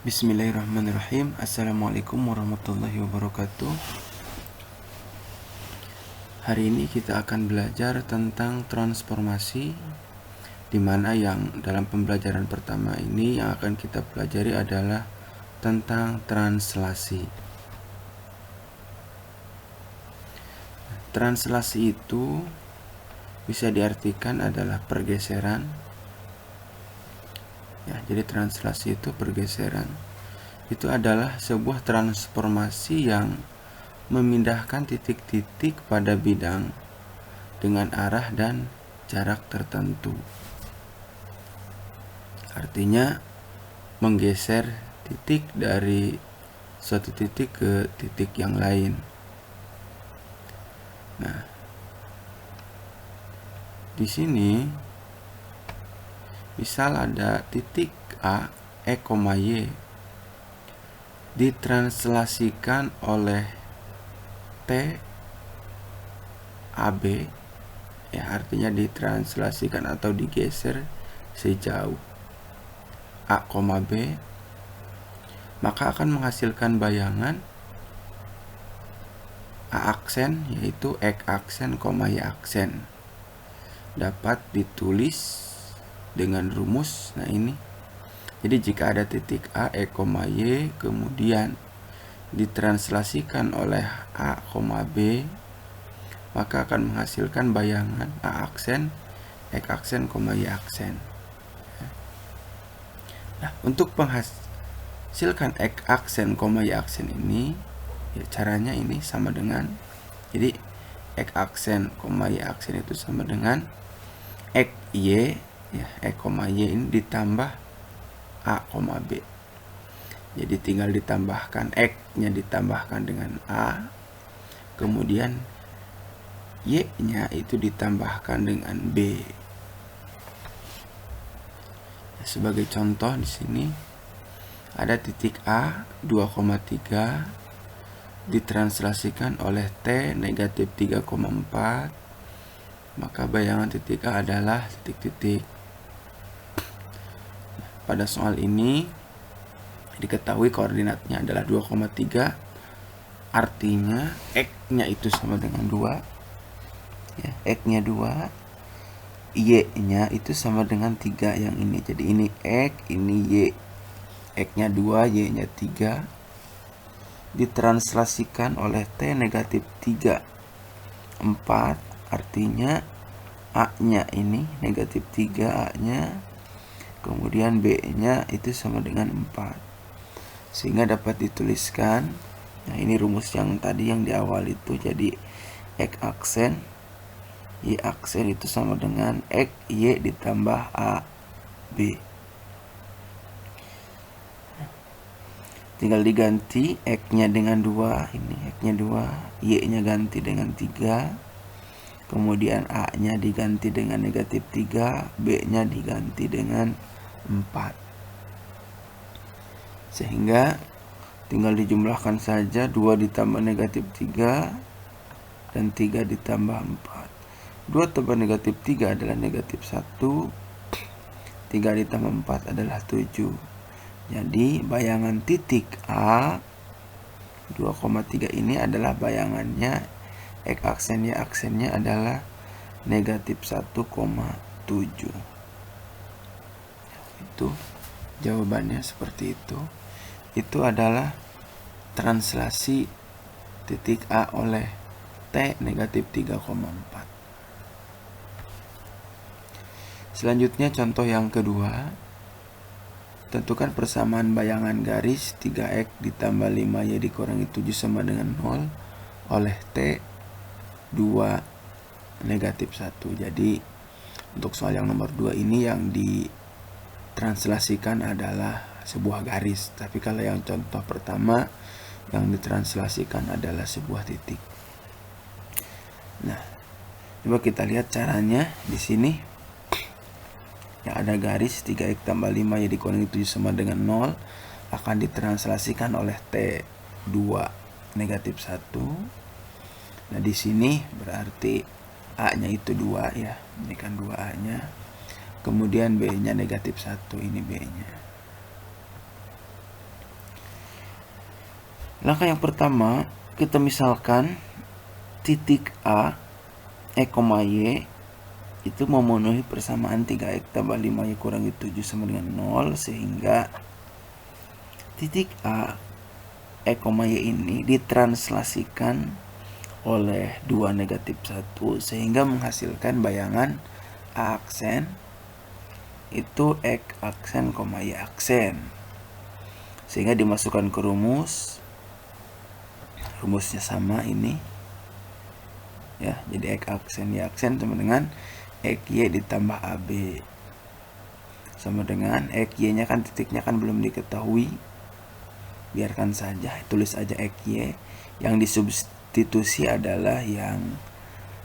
Bismillahirrahmanirrahim. Assalamualaikum warahmatullahi wabarakatuh. Hari ini kita akan belajar tentang transformasi, di mana yang dalam pembelajaran pertama ini yang akan kita pelajari adalah tentang translasi. Translasi itu bisa diartikan adalah pergeseran. Ya, jadi translasi itu pergeseran. Itu adalah sebuah transformasi yang memindahkan titik-titik pada bidang dengan arah dan jarak tertentu. Artinya menggeser titik dari suatu titik ke titik yang lain. Nah, di sini misal ada titik A, E, Y ditranslasikan oleh T, AB, ya artinya ditranslasikan atau digeser sejauh A, B, maka akan menghasilkan bayangan A aksen, yaitu X aksen, Y aksen. Dapat ditulis dengan rumus. Nah ini, jadi jika ada titik A, E, Y kemudian ditranslasikan oleh A, B, maka akan menghasilkan bayangan A aksen, X aksen, Y aksen. Nah, untuk menghasilkan X aksen, Y aksen ini, ya caranya ini sama dengan, jadi X aksen, Y aksen itu sama dengan X, Y, ya, E, Y ini ditambah A, B. Jadi tinggal ditambahkan X-nya ditambahkan dengan A, kemudian Y-nya itu ditambahkan dengan B. Sebagai contoh di sini ada titik A 2,3 ditranslasikan oleh T negatif 3,4, maka bayangan titik A adalah titik-titik. Pada soal ini diketahui koordinatnya adalah 2,3, artinya X-nya itu sama dengan 2, ya, X-nya 2, Y-nya itu sama dengan 3 yang ini. Jadi ini X, ini Y. X-nya 2, Y-nya 3. Ditranslasikan oleh T negatif 3, 4, artinya A-nya ini negatif 3 A-nya, kemudian B-nya itu sama dengan 4. Sehingga dapat dituliskan, nah ini rumus yang tadi yang di awal itu, jadi X aksen, Y aksen itu sama dengan X, Y ditambah A, B. Tinggal diganti X-nya dengan 2, ini X-nya 2, Y-nya ganti dengan 3, kemudian A-nya diganti dengan negatif 3, B-nya diganti dengan 4. Sehingga tinggal dijumlahkan saja, 2 ditambah negatif 3 dan 3 ditambah 4. 2 tambah negatif 3 adalah negatif 1, 3 ditambah 4 adalah 7. Jadi bayangan titik A 2,3 ini adalah bayangannya X aksen, Y aksennya adalah negatif 1,7. Itu jawabannya seperti itu. Itu adalah translasi titik A oleh T negatif 3,4. Selanjutnya contoh yang kedua. Tentukan persamaan bayangan garis 3X ditambah 5Y dikurangi 7 sama dengan 0 oleh T 2 negatif 1. Jadi untuk soal yang nomor 2 ini yang ditranslasikan adalah sebuah garis. Tapi kalau yang contoh pertama yang ditranslasikan adalah sebuah titik. Nah, coba kita lihat caranya di sini. Ya, ada garis 3X tambah 5Y dikurangi 7 sama dengan 0 akan ditranslasikan oleh T 2 negatif 1. Nah di sini berarti A-nya itu 2, ya, ini kan 2A-nya, kemudian B-nya negatif 1, ini B-nya. Langkah yang pertama, kita misalkan titik A E, Y itu memenuhi persamaan 3X tambah 5Y kurangi 7 sama dengan 0, sehingga titik A E, Y ini ditranslasikan oleh 2 negatif 1 sehingga menghasilkan bayangan A aksen itu X aksen, Y aksen, sehingga dimasukkan ke rumusnya sama ini ya. Jadi X aksen Y aksen sama dengan XY ditambah AB sama dengan XY nya kan titiknya kan belum diketahui, biarkan saja, tulis aja XY. Yang disubstitusi adalah yang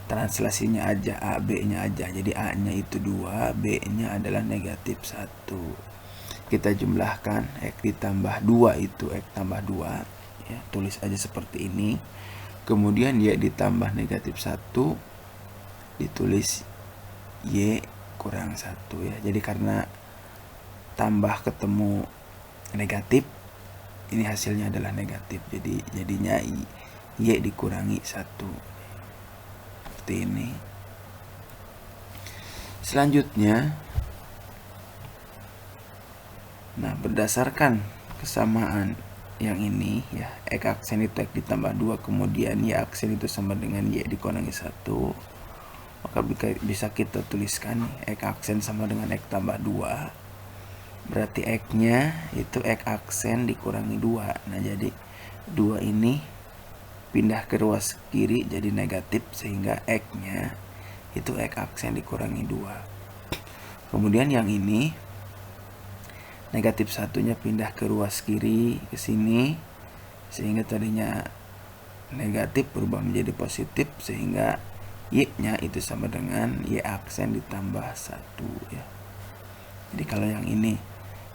translasinya aja, AB nya aja. Jadi A nya itu 2, B nya adalah negatif 1. Kita jumlahkan X ditambah 2 itu X tambah 2 ya, tulis aja seperti ini. Kemudian Y ditambah negatif 1 ditulis Y kurang 1 ya. Jadi karena tambah ketemu negatif, ini hasilnya adalah negatif, jadi jadinya Y dikurangi 1 seperti ini. Selanjutnya, nah berdasarkan kesamaan yang ini ya, X aksen itu X ditambah 2, kemudian Y aksen itu sama dengan Y dikurangi 1, maka bisa kita tuliskan X aksen sama dengan X tambah 2, berarti X nya itu X aksen dikurangi 2. Nah jadi 2 ini pindah ke ruas kiri jadi negatif, sehingga X nya itu X aksen dikurangi 2. Kemudian yang ini negatif 1 nya pindah ke ruas kiri ke sini, sehingga tadinya negatif berubah menjadi positif, sehingga Y nya itu sama dengan Y aksen ditambah 1 ya. Jadi kalau yang ini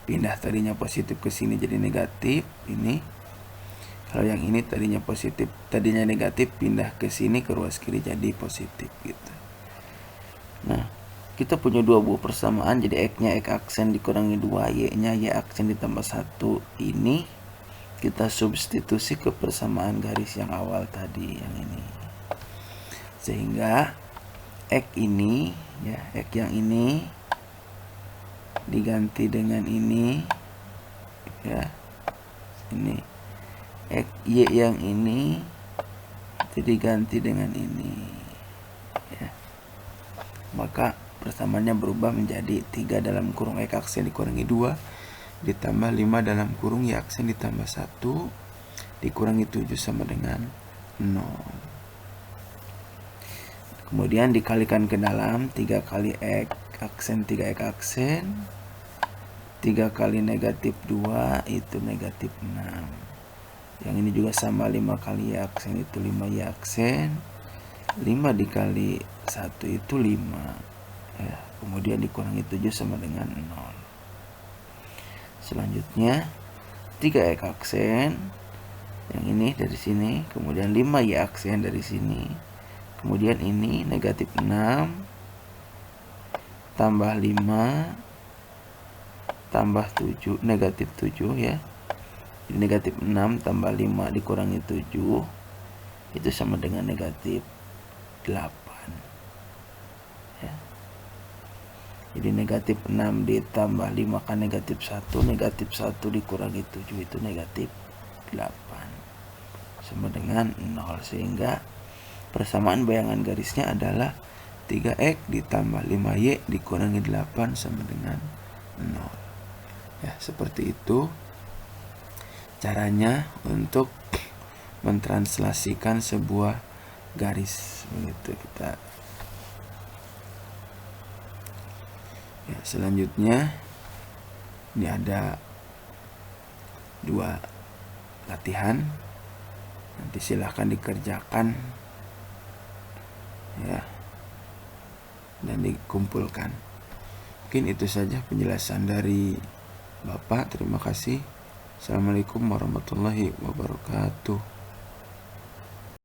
pindah tadinya positif ke sini jadi negatif ini. Kalau yang ini tadinya positif, tadinya negatif, pindah ke sini ke ruas kiri jadi positif gitu. Nah, kita punya 2 buah persamaan, jadi X-nya X aksen dikurangi 2, Y-nya Y aksen ditambah 1. Ini kita substitusi ke persamaan garis yang awal tadi, yang ini. Sehingga X ini ya, X yang ini diganti dengan ini ya. Ini X Y yang ini itu diganti dengan ini ya. Maka persamaannya berubah menjadi 3 dalam kurung X aksen dikurangi 2 ditambah 5 dalam kurung Y aksen ditambah 1 dikurangi 7 sama dengan 0. Kemudian dikalikan ke dalam 3 kali X aksen 3X aksen 3 kali negatif 2 itu negatif 6. Yang ini juga sama, 5 kali Y aksen itu 5 Y aksen, 5 dikali 1 itu 5 ya. Kemudian dikurangi 7 sama dengan 0. Selanjutnya 3X aksen, yang ini dari sini, kemudian 5 Y aksen dari sini, kemudian ini negatif 6 tambah 5 tambah 7 negatif 7 ya. Jadi negatif 6 tambah 5 dikurangi 7 itu sama dengan negatif 8 ya. Jadi negatif 6 ditambah 5 kan negatif 1, negatif 1 dikurangi 7 itu negatif 8 sama dengan 0, sehingga persamaan bayangan garisnya adalah 3X ditambah 5Y dikurangi 8 sama dengan 0 ya. Seperti itu caranya untuk mentranslasikan sebuah garis begitu kita ya. Selanjutnya ini ada 2 latihan, nanti silahkan dikerjakan ya dan dikumpulkan. Mungkin itu saja penjelasan dari Bapak. Terima kasih. Assalamualaikum warahmatullahi wabarakatuh.